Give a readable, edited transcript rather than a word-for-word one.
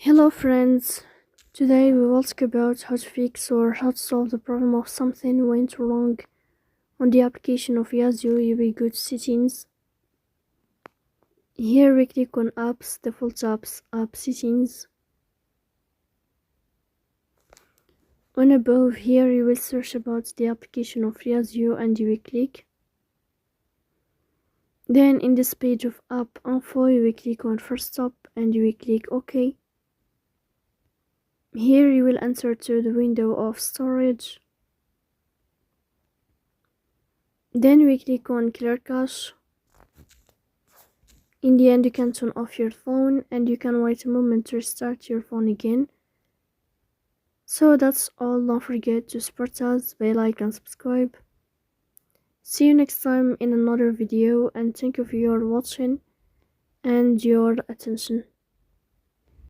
Hello friends, today we will talk about how to fix or how to solve the problem of something went wrong on the application of Yazio. You will go to settings. Here we click on apps, default apps, app settings. On above here you will search about the application of Yazio and you will click. Then in this page of app info you will click on first stop and you will click OK. Here you will enter to the window of storage. Then we click on clear cache. In the end you can turn off your phone and you can wait a moment to restart your phone again. So that's all, don't forget to support us by like and subscribe. See you next time in another video and thank you for your watching and your attention.